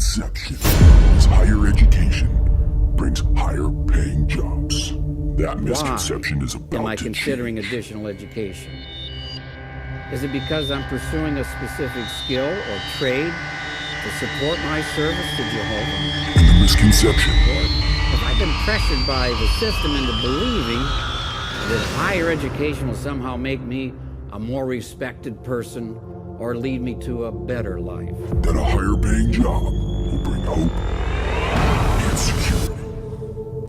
misconception is higher education brings higher paying jobs. That misconception is about to am I considering change. additional education? Is it because I'm pursuing a specific skill or trade to support my service to Jehovah? And the misconception. Or have I been pressured by the system into believing that higher education will somehow make me a more respected person or lead me to a better life? That a higher paying job will bring hope and security.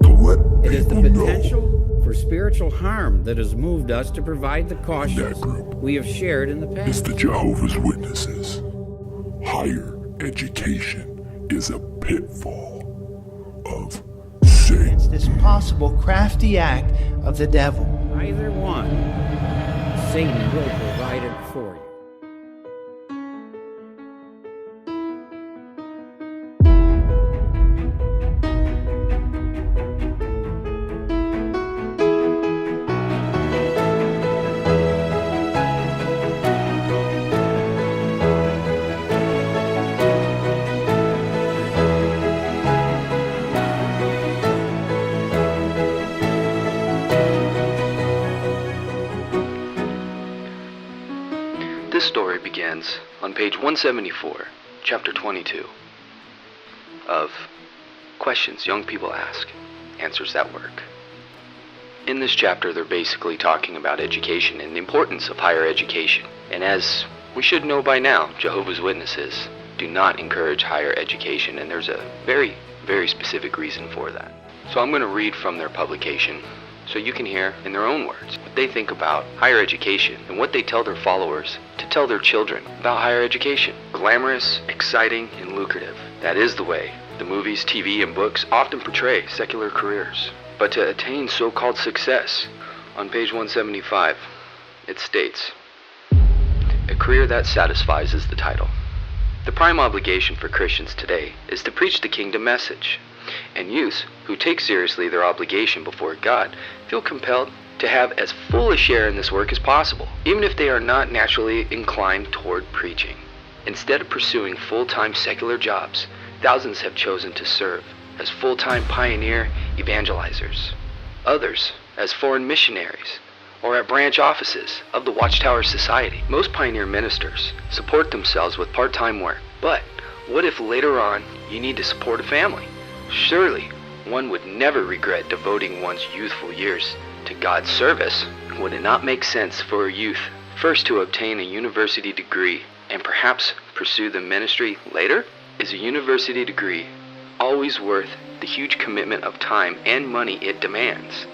To let It is the people know. potential for spiritual harm that has moved us to provide the That cautions group we have shared in the is past. the Jehovah's Witnesses. Higher education is a pitfall of Satan. It's this possible crafty act of the devil. Either one, Satan will provide it for you. This story begins on page 174, chapter 22, of Questions Young People Ask, Answers That Work. In this chapter, they're basically talking about education and the importance of higher education. And as we should know by now, Jehovah's Witnesses do not encourage higher education, and there's a very, very specific reason for that. So I'm going to read from their publication so you can hear in their own words what they think about higher education and what they tell their followers to tell their children about higher education. Glamorous, exciting, and lucrative. That is the way the movies, TV, and books often portray secular careers. But to attain so-called success, on page 175, it states, "A career that satisfies is the title. The prime obligation for Christians today is to preach the kingdom message, and youths who take seriously their obligation before God feel compelled to have as full a share in this work as possible, even if they are not naturally inclined toward preaching. Instead of pursuing full-time secular jobs, thousands have chosen to serve as full-time pioneer evangelizers, others as foreign missionaries, or at branch offices of the Watchtower Society. Most pioneer ministers support themselves with part-time work, but what if later on you need to support a family? Surely one would never regret devoting one's youthful years to God's service. Would it not make sense for a youth first to obtain a university degree and perhaps pursue the ministry later? Is a university degree always worth the huge commitment of time and money it demands?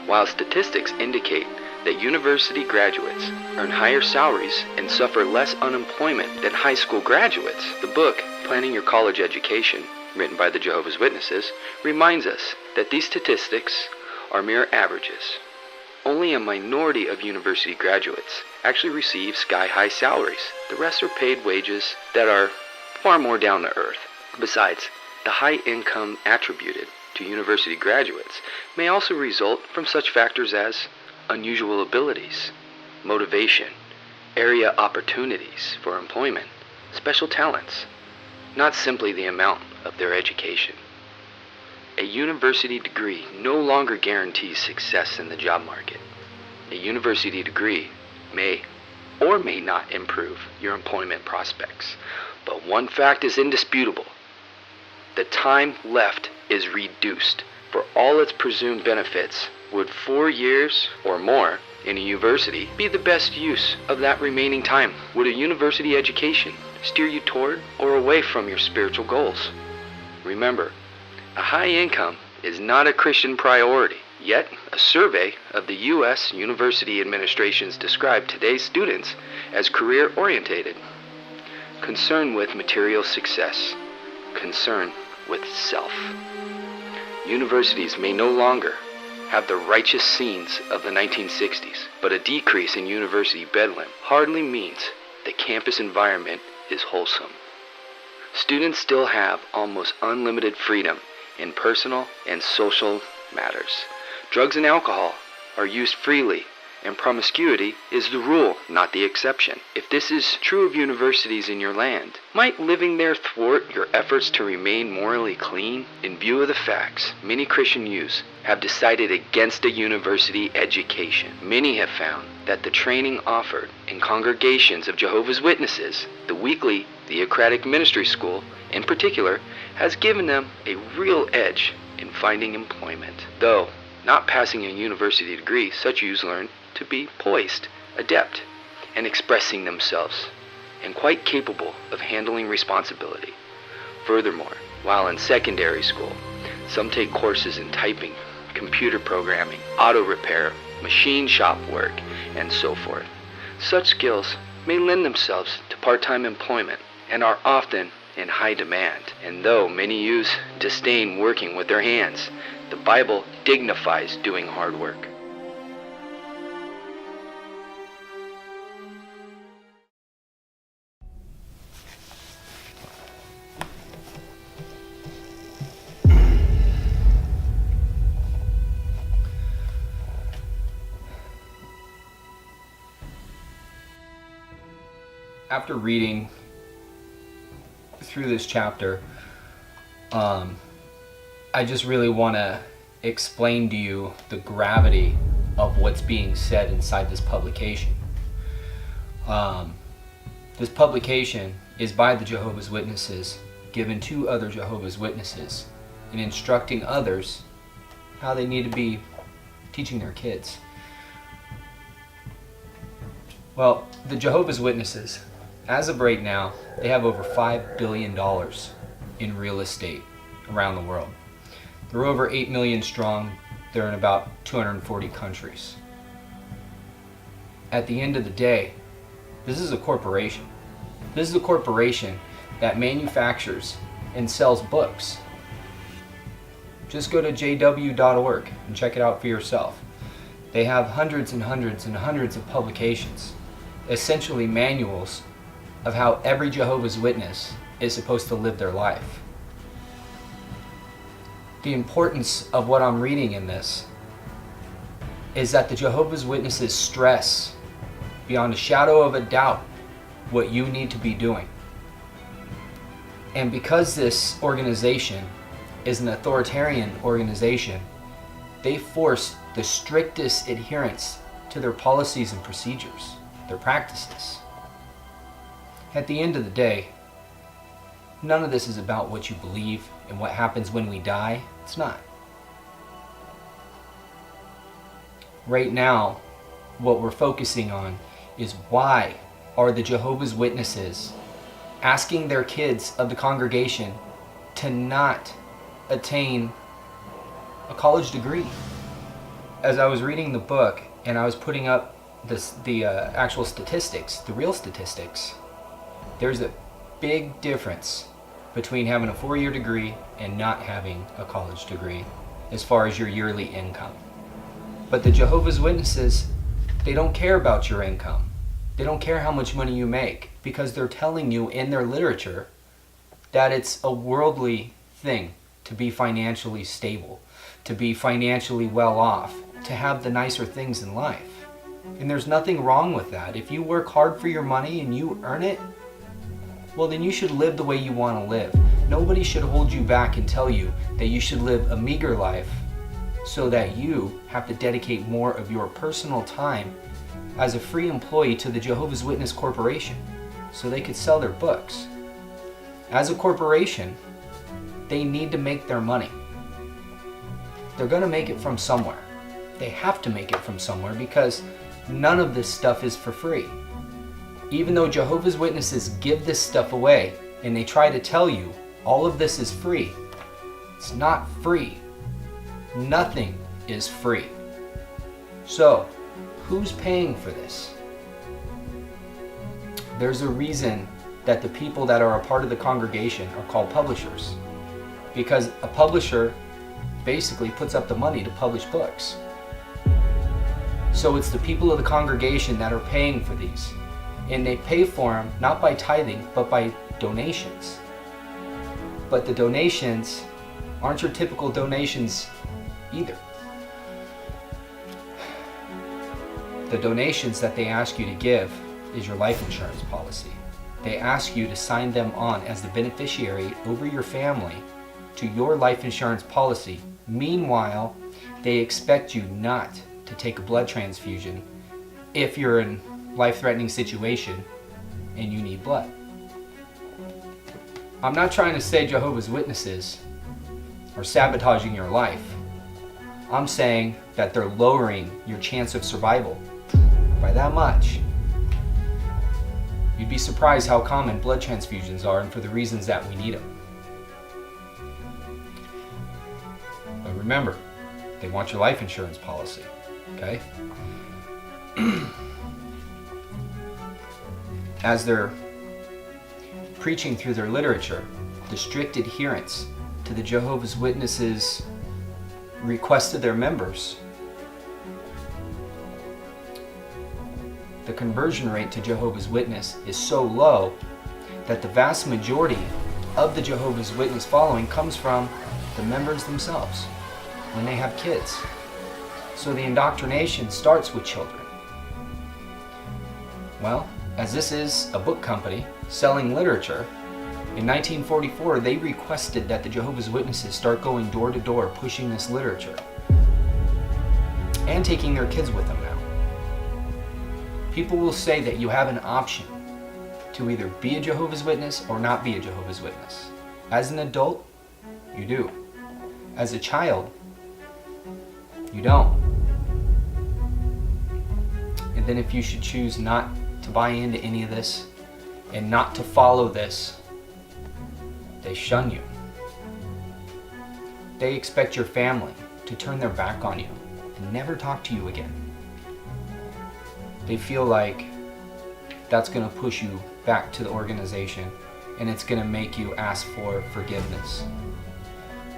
While statistics indicate that university graduates earn higher salaries and suffer less unemployment than high school graduates, the book, Planning Your College Education, written by the Jehovah's Witnesses, reminds us that these statistics are mere averages. Only a minority of university graduates actually receive sky-high salaries. The rest are paid wages that are far more down to earth. Besides, the high income attributed to university graduates may also result from such factors as unusual abilities, motivation, area opportunities for employment, special talents, not simply the amount of their education. A university degree no longer guarantees success in the job market. A university degree may or may not improve your employment prospects. But one fact is indisputable. The time left is reduced. For all its presumed benefits, would 4 years or more in a university be the best use of that remaining time? Would a university education steer you toward or away from your spiritual goals? Remember, a high income is not a Christian priority. Yet, a survey of the U.S. University Administrations described today's students as career-orientated, concerned with material success, concerned with self. Universities may no longer have the righteous scenes of the 1960s, but a decrease in university bedlam hardly means the campus environment is wholesome. Students still have almost unlimited freedom in personal and social matters. Drugs and alcohol are used freely and promiscuity is the rule, not the exception. If this is true of universities in your land, might living there thwart your efforts to remain morally clean? In view of the facts, many Christian youths have decided against a university education. Many have found that the training offered in congregations of Jehovah's Witnesses, the weekly theocratic ministry school in particular, has given them a real edge in finding employment. Though not passing a university degree, such youths learn to be poised, adept, and expressing themselves, and quite capable of handling responsibility. Furthermore, while in secondary school, some take courses in typing, computer programming, auto repair, machine shop work, and so forth. Such skills may lend themselves to part-time employment and are often in high demand. And though many youths disdain working with their hands, the Bible dignifies doing hard work. After reading through this chapter, I just really want to explain to you the gravity of what's being said inside this publication. This publication is by the Jehovah's Witnesses, given to other Jehovah's Witnesses, and instructing others how they need to be teaching their kids. Well, the Jehovah's Witnesses, as of right now, they have over $5 billion in real estate around the world. They're over 8 million strong. They're in about 240 countries. At the end of the day, this is a corporation. This is a corporation that manufactures and sells books. Just go to jw.org and check it out for yourself. They have hundreds and hundreds and hundreds of publications, essentially manuals of how every Jehovah's Witness is supposed to live their life. The importance of what I'm reading in this is that the Jehovah's Witnesses stress beyond a shadow of a doubt what you need to be doing. And because this organization is an authoritarian organization, they force the strictest adherence to their policies and procedures, their practices. At the end of the day, none of this is about what you believe and what happens when we die. It's not. Right now, what we're focusing on is why are the Jehovah's Witnesses asking their kids of the congregation to not attain a college degree. As I was reading the book and I was putting up the actual statistics, the real statistics, there's a big difference between having a 4-year degree and not having a college degree as far as your yearly income. But the Jehovah's Witnesses, they don't care about your income. They don't care how much money you make, because they're telling you in their literature that it's a worldly thing to be financially stable, to be financially well off, to have the nicer things in life. And there's nothing wrong with that. If you work hard for your money and you earn it, well, then you should live the way you want to live. Nobody should hold you back and tell you that you should live a meager life so that you have to dedicate more of your personal time as a free employee to the Jehovah's Witness Corporation so they could sell their books. As a corporation, they need to make their money. They're going to make it from somewhere. They have to make it from somewhere because none of this stuff is for free. Even though Jehovah's Witnesses give this stuff away and they try to tell you all of this is free, it's not free. Nothing is free. So, who's paying for this? There's a reason that the people that are a part of the congregation are called publishers. Because a publisher basically puts up the money to publish books. So it's the people of the congregation that are paying for these. And they pay for them not by tithing, but by donations. But the donations aren't your typical donations either. The donations that they ask you to give is your life insurance policy. They ask you to sign them on as the beneficiary over your family to your life insurance policy. Meanwhile, they expect you not to take a blood transfusion if you're in a life-threatening situation and you need blood. I'm not trying to say Jehovah's Witnesses are sabotaging your life. I'm saying that they're lowering your chance of survival by that much. You'd be surprised how common blood transfusions are and for the reasons that we need them. But remember, they want your life insurance policy, okay? As they're preaching through their literature, the strict adherence to the Jehovah's Witnesses' request of their members, the conversion rate to Jehovah's Witness is so low that the vast majority of the Jehovah's Witness following comes from the members themselves when they have kids. So the indoctrination starts with children. Well, as this is a book company selling literature, in 1944 they requested that the Jehovah's Witnesses start going door to door pushing this literature and taking their kids with them now. People will say that you have an option to either be a Jehovah's Witness or not be a Jehovah's Witness. As an adult, you do. As a child, you don't. And then if you should choose not to buy into any of this and not to follow this, they shun you. They expect your family to turn their back on you and never talk to you again. They feel like that's going to push you back to the organization and it's going to make you ask for forgiveness.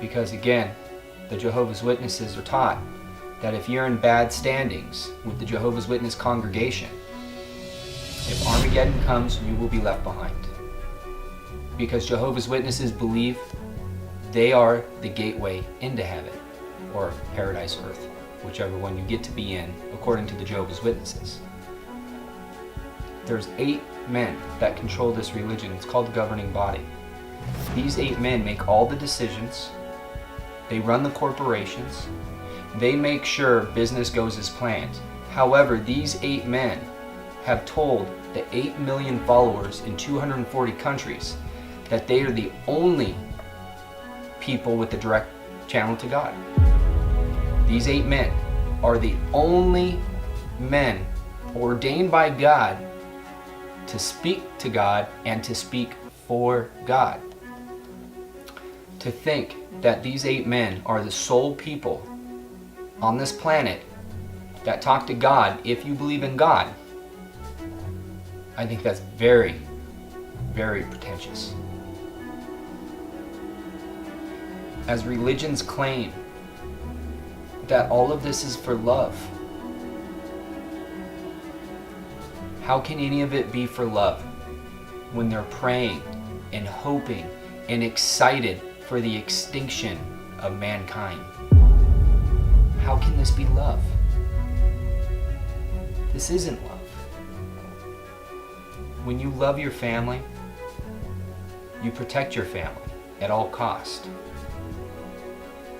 Because again, the Jehovah's Witnesses are taught that if you're in bad standings with the Jehovah's Witness congregation, if Armageddon comes, you will be left behind. Because Jehovah's Witnesses believe they are the gateway into heaven, or paradise earth, whichever one you get to be in, according to the Jehovah's Witnesses. There's 8 men that control this religion. It's called the governing body. These 8 men make all the decisions. They run the corporations. They make sure business goes as planned. However, these 8 men have told the 8 million followers in 240 countries that they are the only people with a direct channel to God. These 8 men are the only men ordained by God to speak to God and to speak for God. To think that these 8 men are the sole people on this planet that talk to God, if you believe in God, I think that's very, very pretentious. As religions claim that all of this is for love, how can any of it be for love when they're praying and hoping and excited for the extinction of mankind? How can this be love? This isn't love. When you love your family, you protect your family at all cost,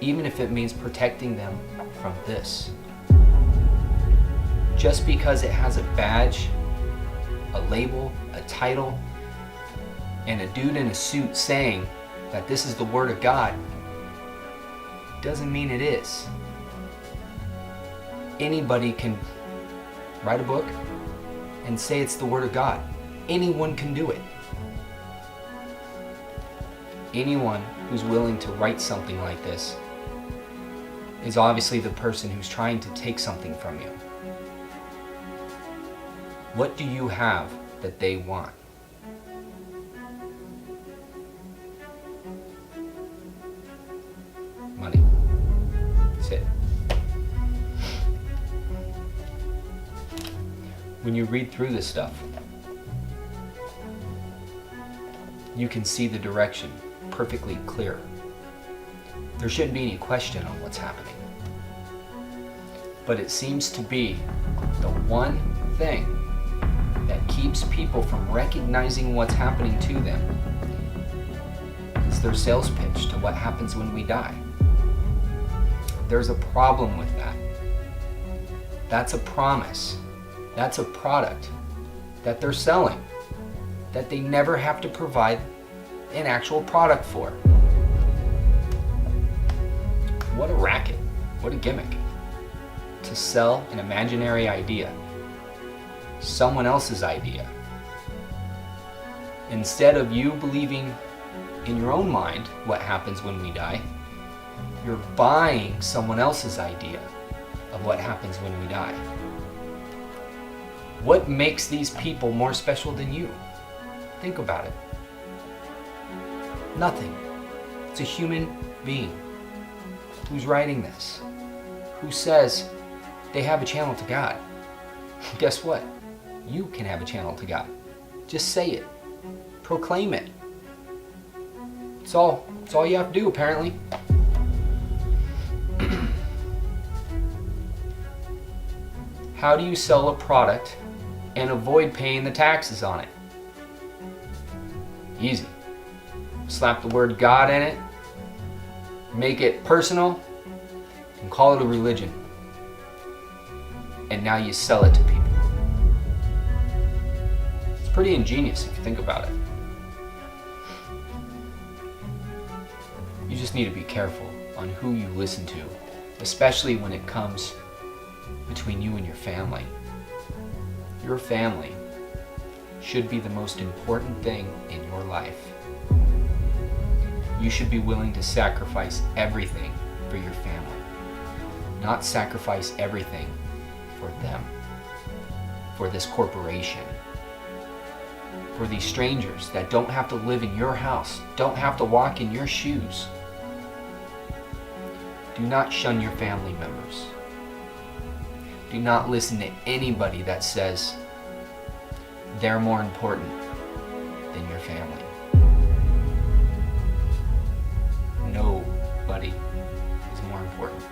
even if it means protecting them from this. Just because it has a badge, a label, a title, and a dude in a suit saying that this is the Word of God, doesn't mean it is. Anybody can write a book and say it's the Word of God. Anyone can do it. Anyone who's willing to write something like this is obviously the person who's trying to take something from you. What do you have that they want? Money. That's it. When you read through this stuff, you can see the direction perfectly clear. There shouldn't be any question on what's happening. But it seems to be the one thing that keeps people from recognizing what's happening to them. It's their sales pitch to what happens when we die. There's a problem with that. That's a promise. That's a product that they're selling, that they never have to provide an actual product for. What a racket. What a gimmick. To sell an imaginary idea. Someone else's idea. Instead of you believing in your own mind what happens when we die, you're buying someone else's idea of what happens when we die. What makes these people more special than you? Think about it. Nothing. It's a human being who's writing this, who says they have a channel to God. Guess what? You can have a channel to God. Just say it. Proclaim it. It's all you have to do, apparently. How do you sell a product and avoid paying the taxes on it? Easy. Slap the word God in it, make it personal, and call it a religion. And now you sell it to people. It's pretty ingenious if you think about it. You just need to be careful on who you listen to, especially when it comes between you and your family. Your family should be the most important thing in your life. You should be willing to sacrifice everything for your family, not sacrifice everything for them, for this corporation, for these strangers that don't have to live in your house, don't have to walk in your shoes. Do not shun your family members. Do not listen to anybody that says they're more important than your family. Nobody is more important.